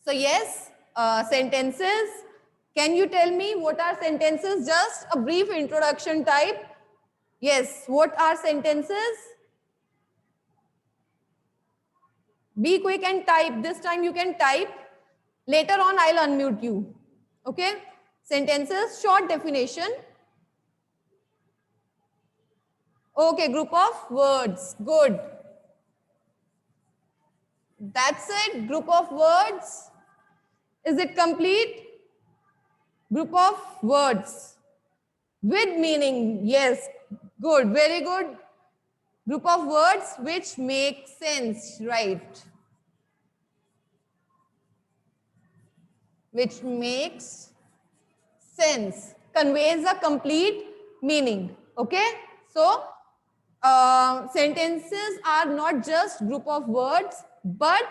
So yes, sentences. Can you tell me what are sentences? Just a brief introduction type. Yes, what are sentences? Be quick and type. This time you can type. Later on, I'll unmute you. Okay? Sentences, short definition. Okay, group of words. Good. That's it. Group of words. Is it complete? Group of words with meaning. Yes. Good. Very good. Group of words which make sense. Right. Which makes sense. Conveys a complete meaning. Okay. So sentences are not just group of words, but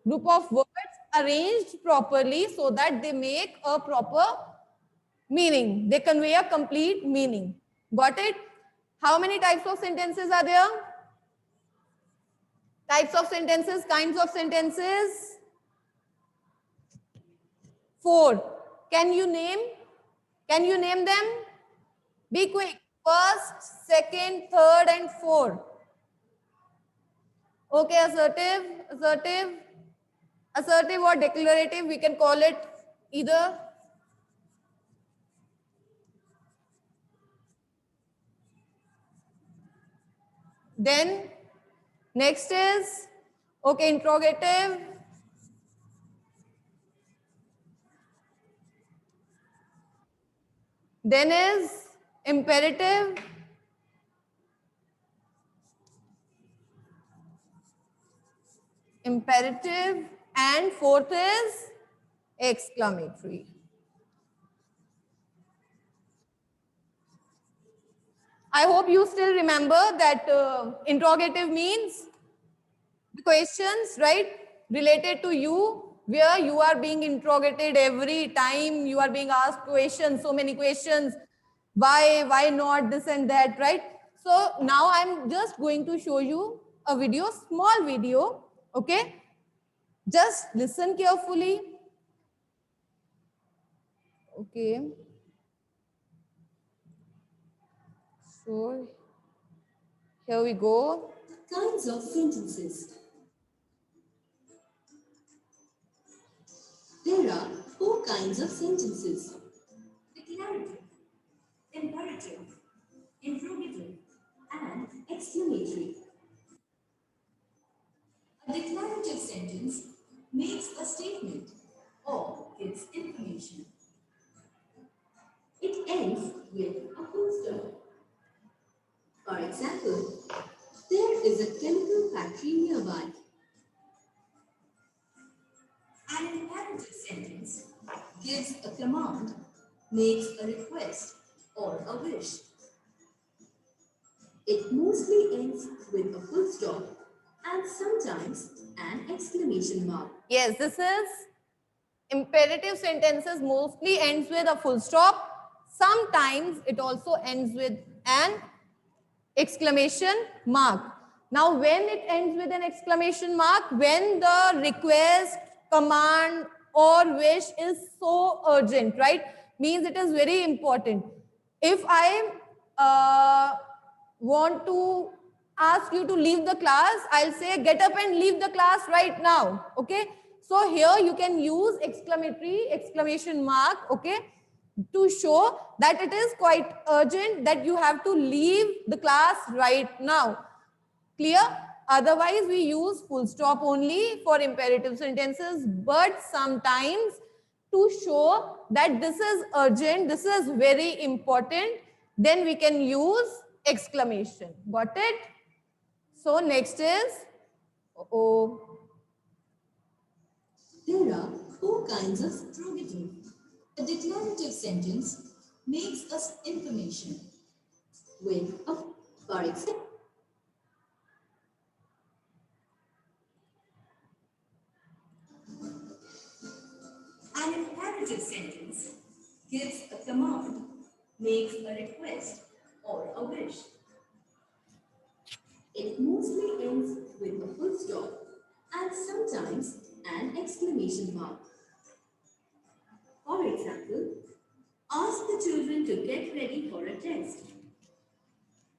group of words arranged properly so that they make a proper meaning. They convey a complete meaning. Got it? How many types of sentences are there? Types of sentences, kinds of sentences. 4. Can you name? Can you name them? Be quick. First, second, third, and fourth. Okay, assertive, assertive, assertive or declarative, we can call it either. Then next is, okay, interrogative. Then is imperative. Imperative. And fourth is exclamatory. I hope you still remember that interrogative means the questions, right, related to you, where you are being interrogated every time you are being asked questions, so many questions, why not, this and that, right? So now I'm just going to show you a video, small video, okay? Just listen carefully. Okay. So here we go. Kinds of sentences. There are 4 kinds of sentences. Declarative, imperative, interrogative, and exclamatory. A declarative sentence makes a statement or gives information. It ends with a full stop. For example, there is a chemical factory nearby. An imperative sentence gives a command, makes a request or a wish. It mostly ends with a full stop and sometimes an exclamation mark. Yes, this is imperative sentences mostly ends with a full stop. Sometimes it also ends with an exclamation mark. Now, when it ends with an exclamation mark, when the request, command, or wish is so urgent, right? Means it is very important. If I want to ask you to leave the class, I'll say get up and leave the class right now. Okay. So here you can use exclamatory, exclamation mark. Okay, to show that it is quite urgent that you have to leave the class right now. Clear? Otherwise, we use full stop only for imperative sentences, but sometimes to show that this is urgent, this is very important, then we can use exclamation. Got it? So next is, There are 4 kinds of interrogative. A declarative sentence makes us information with a, for example, an imperative sentence gives a command, makes a request or a wish. It mostly ends with a full stop and sometimes an exclamation mark. For example, ask the children to get ready for a test.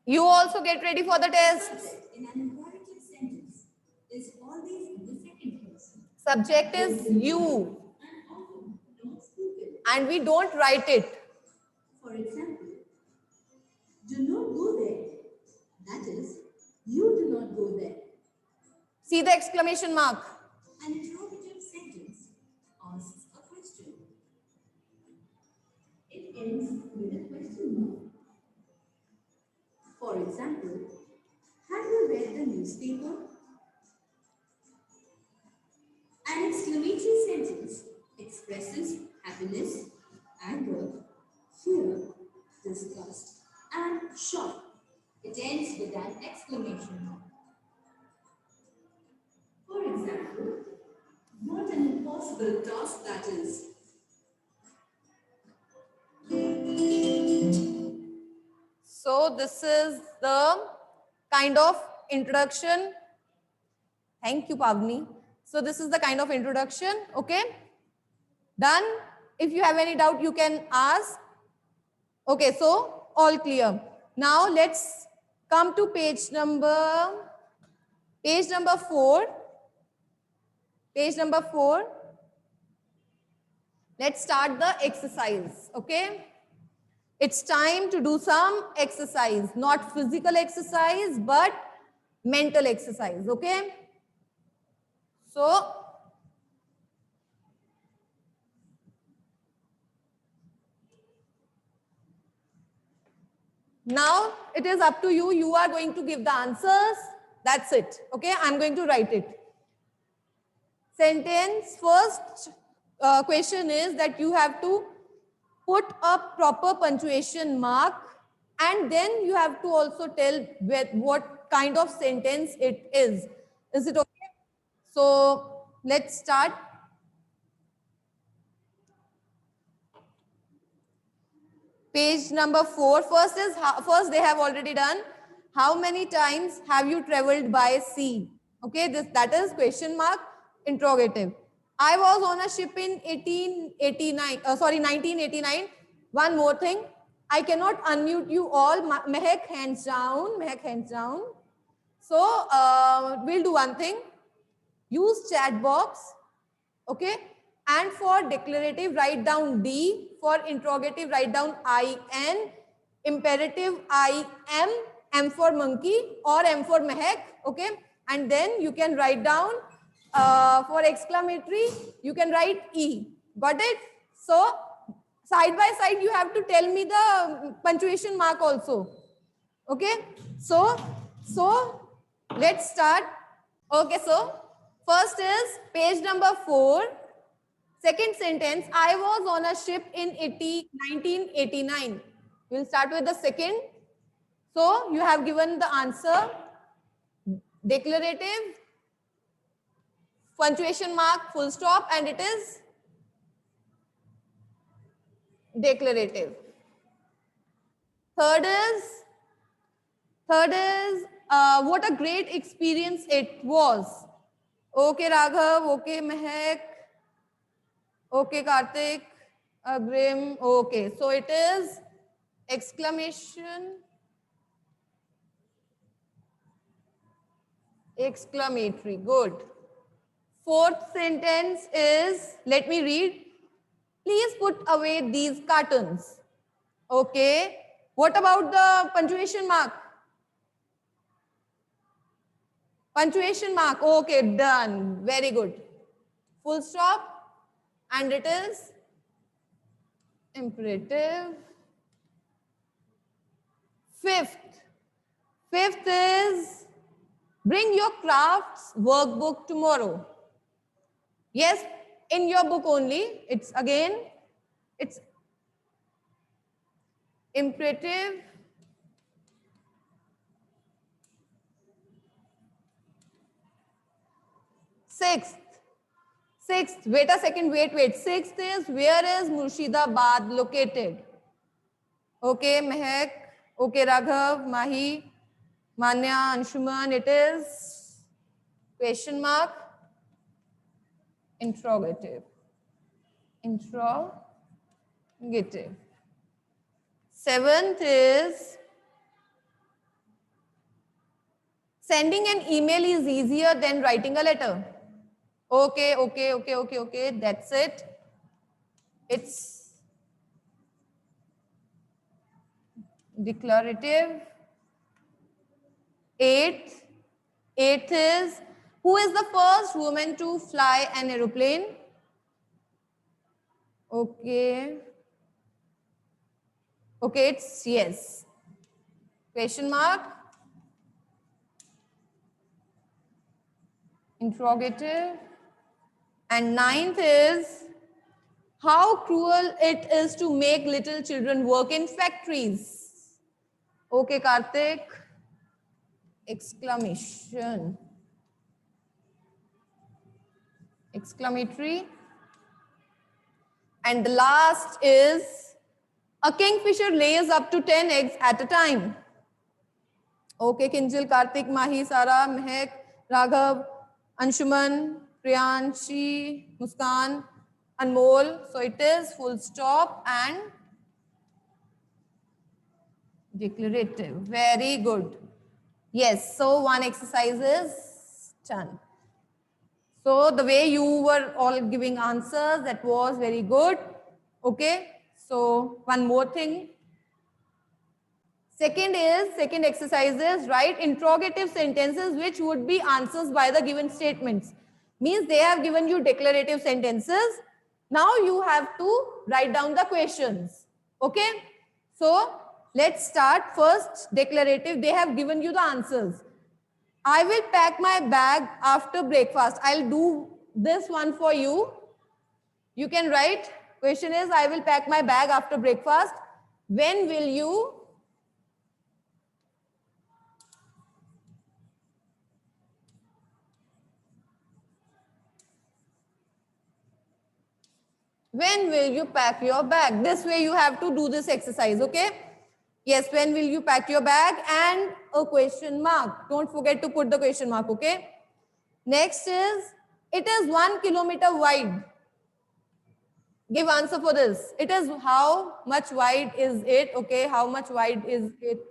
You also get ready for the test. Subject in an imperative sentence is always in the second person Subject is you, and often not spoken. and we don't write it. For example, do not go there. That is, you do not go there. See the exclamation mark. An interrogative sentence asks a question. It ends with a question mark. For example, have you read the newspaper? An exclamatory sentence expresses happiness, anger, fear, disgust, and shock. It ends with an exclamation mark. For example, what an impossible task that is. So this is the kind of introduction. Thank you, Pavni. So this is the kind of introduction. Okay. Done. If you have any doubt, you can ask. Okay, so all clear. Now let's come to page number 4. Page number 4. Let's start the exercise. Okay. It's time to do some exercise, not physical exercise, but mental exercise. Okay. So now it is up to you. You are going to give the answers. That's it. Okay. I'm going to write it. Sentence first question is that you have to put a proper punctuation mark, and then you have to also tell what kind of sentence it is. Is it okay? So let's start. Page number 4. First they have already done. How many times have you traveled by sea? Okay, that is question mark interrogative. I was on a ship in 1989. One more thing. I cannot unmute you all. Mehak, hands down. Mehak, hands down. So we'll do one thing. Use chat box. Okay. And for declarative, write down D. For interrogative, write down IN. Imperative, IM. M for monkey or M for Mehak. Okay. And then you can write down for exclamatory, you can write E. Got it? So side by side, you have to tell me the punctuation mark also. Okay. So let's start. Okay. So first is page number 4. Second sentence, I was on a ship in 1989. We'll start with the second. So you have given the answer, declarative, punctuation mark, full stop, and it is declarative. Third is what a great experience it was. Okay, Raghav. Okay, Mehak. Okay, Karthik. Grim. Okay, so it is exclamation. Exclamatory. Good. Fourth sentence is, let me read. Please put away these cartons. Okay. What about the punctuation mark? Punctuation mark. Okay, done. Very good. Full stop. And it is imperative. Fifth is bring your crafts workbook tomorrow. Yes, in your book only. It's imperative. Sixth, wait a second, wait. Sixth is, where is Murshidabad located? Okay, Mehak. Okay, Raghav, Mahi, Manya, Anshuman. It is question mark, interrogative. Interrogative. Negative. Seventh is sending an email is easier than writing a letter. Okay. That's it. It's declarative. Eighth is who is the first woman to fly an aeroplane? Okay, it's yes. Question mark. Interrogative. And ninth is how cruel it is to make little children work in factories. Okay, Karthik. Exclamation. Exclamatory. And the last is a kingfisher lays up to 10 eggs at a time. Okay, Kinjal, Karthik, Mahi, Sara, Mehak, Raghav, Anshuman, Priyanshi, Muskan, Anmol. So it is full stop and declarative. Very good. Yes, so one exercise is done. So the way you were all giving answers, that was very good. Okay, so one more thing. Second exercise is write interrogative sentences which would be answers by the given statements. Means they have given you declarative sentences. Now you have to write down the questions. Okay, so let's start. First declarative, they have given you the answers. I will pack my bag after breakfast. I'll do this one for you. You can write, question is, I will pack my bag after breakfast. When will you? When will you pack your bag? This way you have to do this exercise, okay? Yes, when will you pack your bag? And a question mark. Don't forget to put the question mark, okay? Next is, it is 1 kilometer wide. Give answer for this. It is how much wide is it? Okay, how much wide is it?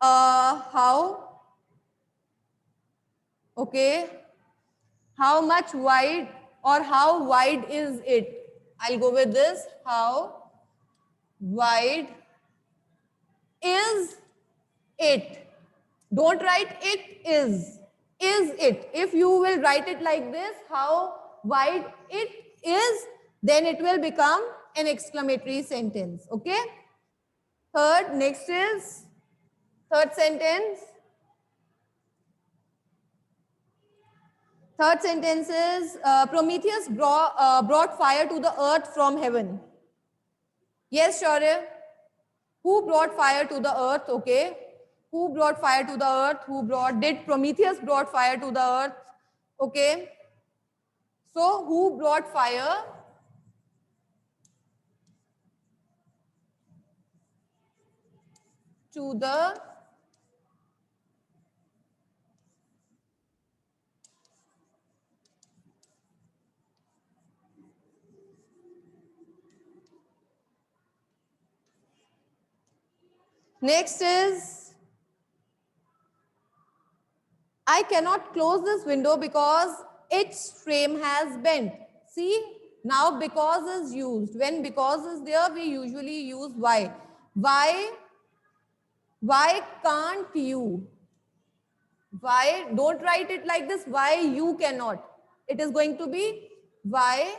How? Okay. How much wide or how wide is it? I'll go with this. How wide is it? Don't write it is. Is it? If you will write it like this, how wide it is, then it will become an exclamatory sentence. Okay? Third, next is third sentence. Third sentence is Prometheus brought fire to the earth from heaven. Yes, Shaurya. Who brought fire to the earth? Okay. Who brought fire to the earth? Did Prometheus brought fire to the earth? Okay. So who brought fire? To the next is I cannot close this window because its frame has bent. See, now because is used. When because is there, we usually use why. Why can't you? Why? Don't write it like this. Why you cannot? It is going to be why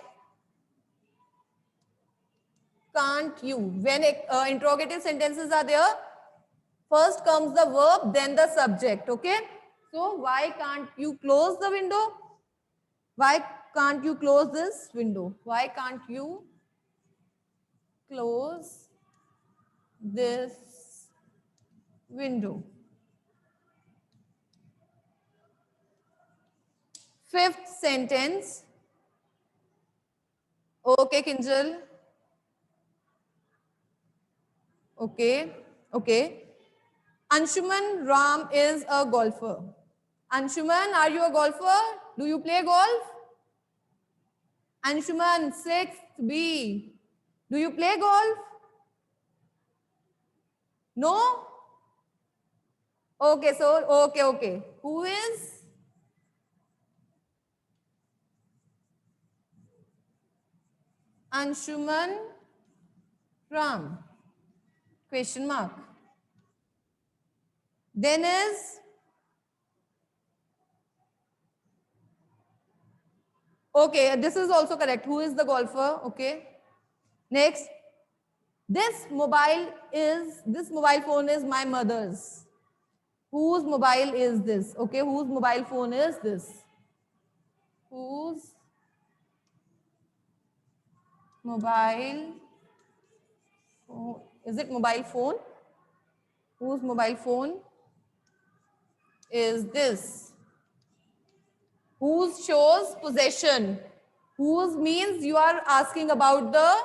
can't you? When interrogative sentences are there, first comes the verb, then the subject. Okay? So why can't you close the window? Why can't you close this window? Why can't you close this window? Fifth sentence. Okay, Kinjal. Okay. Anshuman Ram is a golfer. Anshuman, are you a golfer? Do you play golf? Anshuman, 6th B. Do you play golf? No? Okay, so, okay. Who is? Anshuman from? Question mark. Then is? Okay, this is also correct. Who is the golfer? Okay. Next. This mobile phone is my mother's. Whose mobile is this? Okay, whose mobile phone is this? Whose mobile phone? Is it mobile phone? Whose mobile phone is this? Whose shows possession? Whose means you are asking about the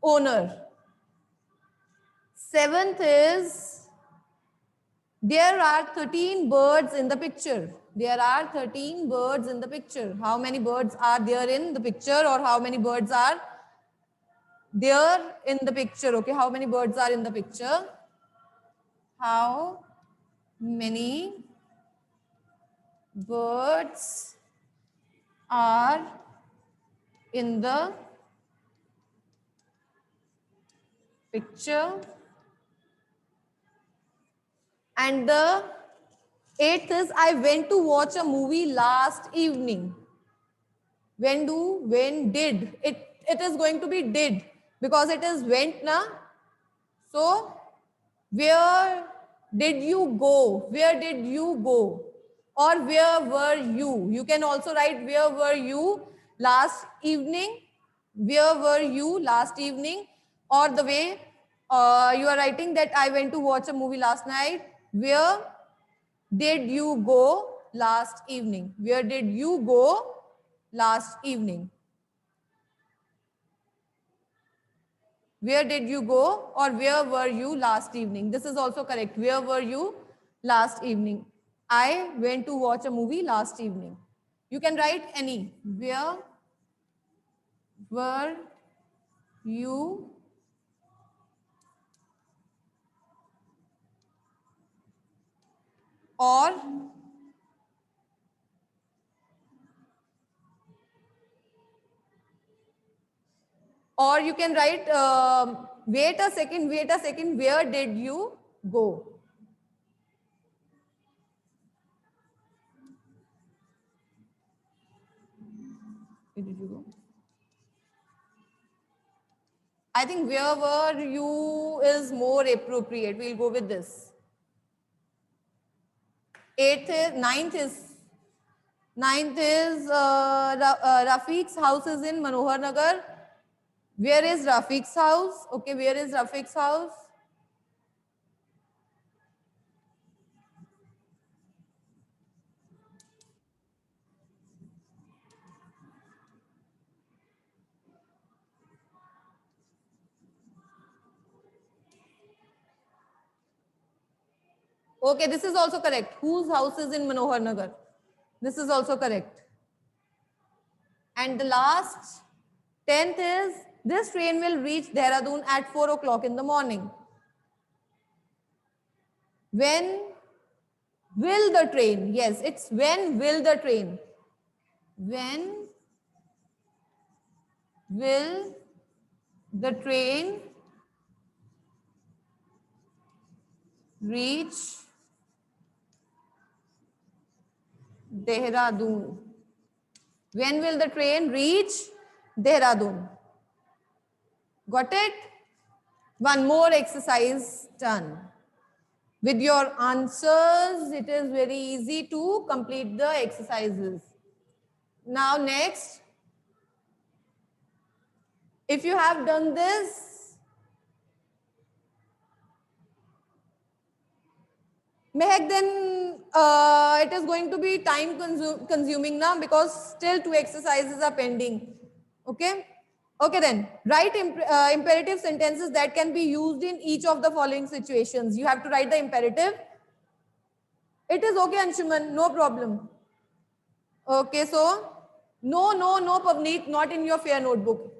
owner. Seventh is, there are 13 birds in the picture. There are 13 birds in the picture. How many birds are there in the picture, or how many birds are there in the picture? Okay, how many birds are in the picture? How many birds are in the picture? And the eighth is, I went to watch a movie last evening. When did? It is going to be did, because it is went na. So, where did you go? Where did you go? Or where were you? You can also write, where were you last evening? Where were you last evening? Or the way you are writing that I went to watch a movie last night. Where did you go last evening? Where did you go last evening? Where did you go, or where were you last evening? This is also correct. Where were you last evening? I went to watch a movie last evening. You can write any. Where were you or you can write, wait a second, where did you go? Where did you go? I think where were you is more appropriate. We'll go with this. Ninth is Rafiq's house is in Manohar Nagar. Where is Rafiq's house? Okay, where is Rafiq's house? Okay, this is also correct. Whose house is in Manohar Nagar? This is also correct. And the last, 10th is, this train will reach Dehradun at 4 o'clock in the morning. When will the train? Yes, it's when will the train? When will the train reach Dehradun? When will the train reach Dehradun? Got it? One more exercise done. With your answers, it is very easy to complete the exercises. Now next, if you have done this, Mehak, then it is going to be time consuming now, because still 2 exercises are pending. Okay? Okay then, write imperative sentences that can be used in each of the following situations. You have to write the imperative. It is okay, Anshuman, no problem. Okay, so no, Pavneet, not in your fair notebook.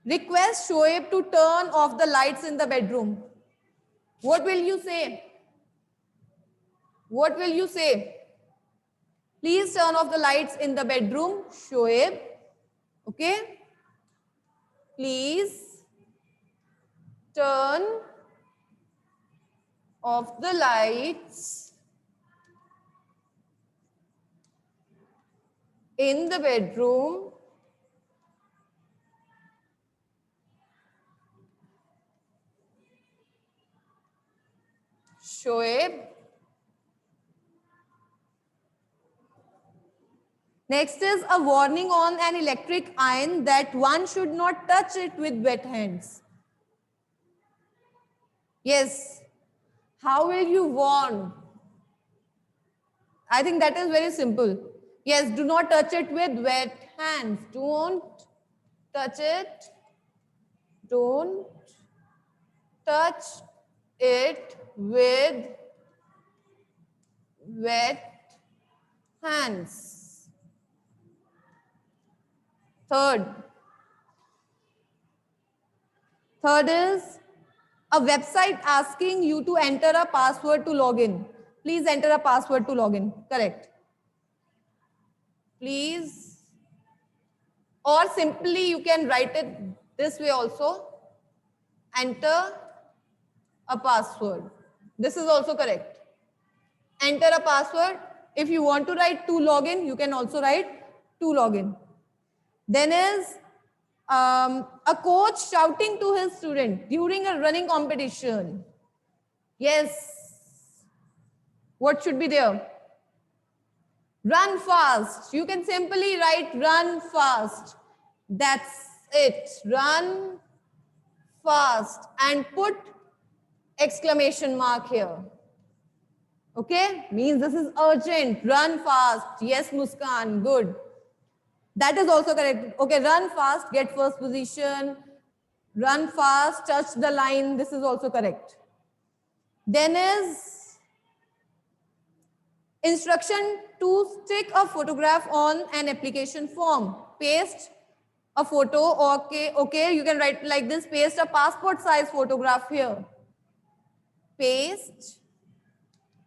Request Shoaib to turn off the lights in the bedroom. What will you say? What will you say? Please turn off the lights in the bedroom, Shoaib. Okay? Please turn off the lights in the bedroom. Shoaib. Next is a warning on an electric iron that one should not touch it with wet hands. Yes. How will you warn? I think that is very simple. Yes, do not touch it with wet hands. Don't touch it. Don't touch it with wet hands. Third is a website asking you to enter a password to log in. Please enter a password to log in. Correct. Please. Or simply you can write it this way also. Enter a password. This is also correct. Enter a password. If you want to write to login, you can also write to login. Then is a coach shouting to his student during a running competition. Yes. What should be there? Run fast. You can simply write run fast. That's it. Run fast and put exclamation mark here. Okay? Means this is urgent. Run fast. Yes, Muskan. Good. That is also correct. Okay, run fast, get first position. Run fast, touch the line. This is also correct. Then is instruction to stick a photograph on an application form. Paste a photo. Okay, you can write like this. Paste a passport size photograph here. Paste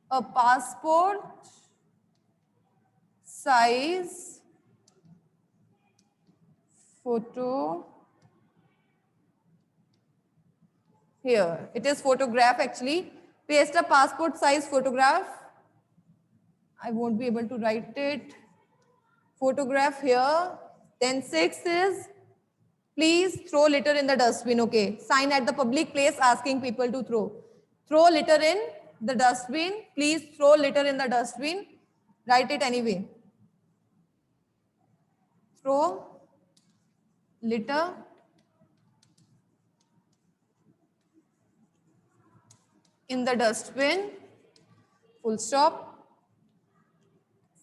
a passport size photo here. It is photograph actually. Paste a passport size photograph. I won't be able to write it. Photograph here. Then 6 is please throw litter in the dustbin. Okay. Sign at the public place asking people to throw. Throw litter in the dustbin. Please throw litter in the dustbin. Write it anyway. Throw litter in the dustbin. Full stop.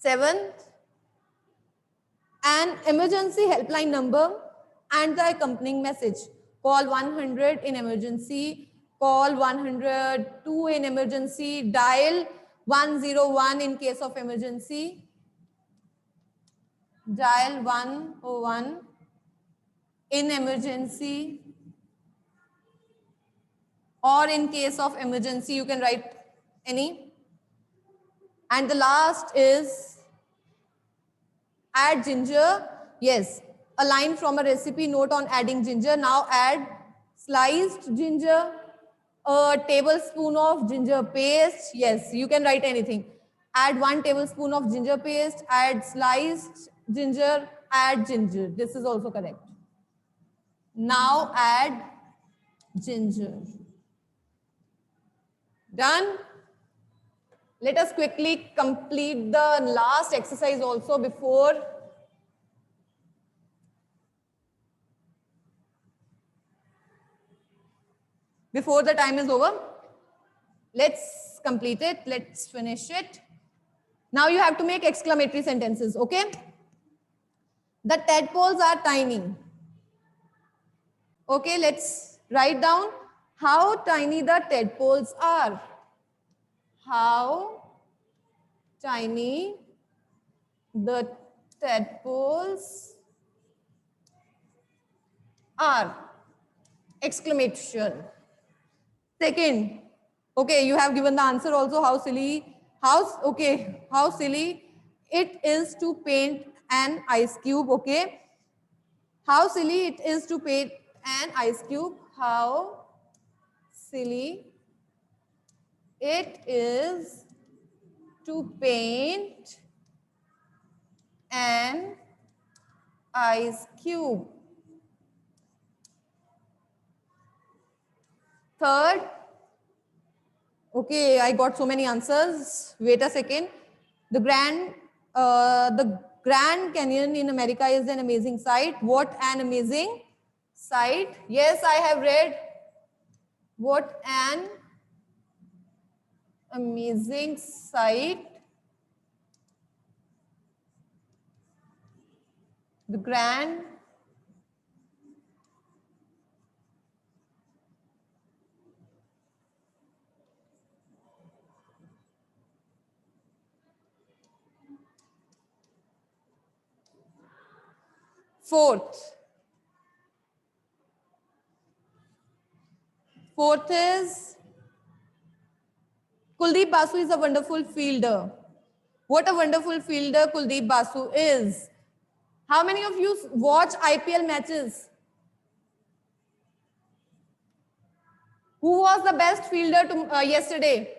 7, an emergency helpline number and the accompanying message. Call 100 in emergency, call 102 in emergency, dial 101 in case of emergency, dial 101 in emergency, or in case of emergency, you can write any. And the last is add ginger. Yes, a line from a recipe note on adding ginger. Now add sliced ginger, a tablespoon of ginger paste. Yes, you can write anything. Add 1 tablespoon of ginger paste, add sliced ginger, add ginger. This is also correct. Now add ginger. Done? Let us quickly complete the last exercise also before the time is over. Let's complete it. Let's finish it. Now you have to make exclamatory sentences, okay? The tadpoles are tiny. Okay, let's write down how tiny the tadpoles are. How tiny the tadpoles R. Exclamation. Second, okay, you have given the answer also. How silly, how silly it is to paint an ice cube. Okay, how silly it is to paint an ice cube. How silly it is to paint an ice cube. Third, okay, I got so many answers. Wait a second. The Grand Canyon in America is an amazing sight. What an amazing sight. Yes, I have read. What an amazing sight. The Grand Fourth. Fourth is Kuldeep Basu is a wonderful fielder. What a wonderful fielder Kuldeep Basu is. How many of you watch IPL matches? Who was the best fielder yesterday?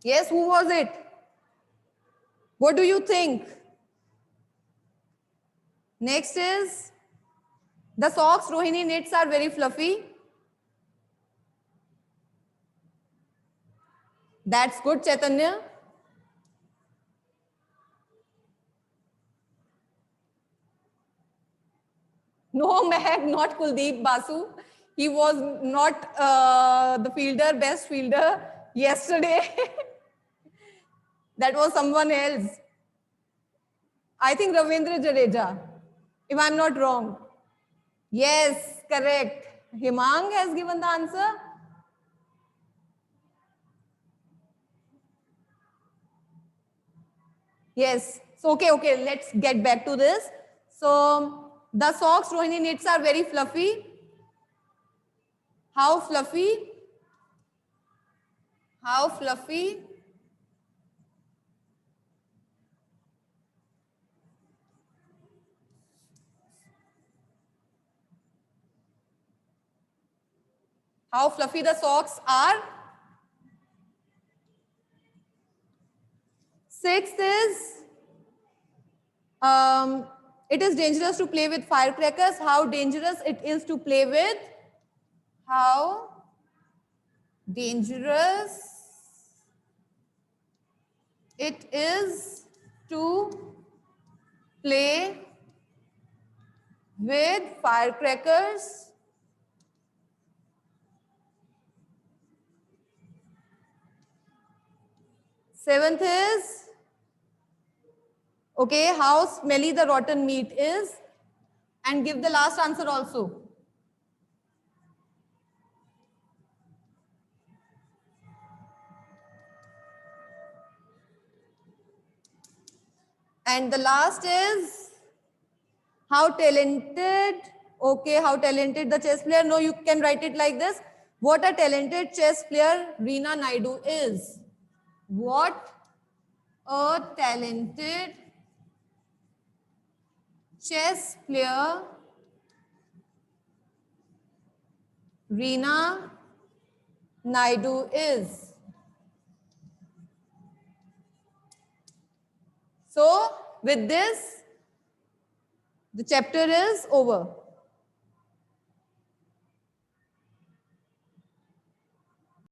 Yes, who was it? What do you think? Next is the socks Rohini knits are very fluffy. That's good, Chaitanya. No, Mehak, not Kuldeep Basu. He was not the fielder, best fielder yesterday. That was someone else. I think Ravindra Jadeja, if I'm not wrong. Yes, correct. Himang has given the answer. Yes. So, okay, let's get back to this. So, the socks Rohini knits are very fluffy. How fluffy? How fluffy? How fluffy the socks are? Sixth is, it is dangerous to play with firecrackers. How dangerous it is to play with? How dangerous it is to play with firecrackers. Seventh is, okay, how smelly the rotten meat is, and give the last answer also. And the last is how talented, okay, how talented the chess player. No, you can write it like this. What a talented chess player Reena Naidu is. What a talented chess player Reena Naidu is. So, with this, the chapter is over.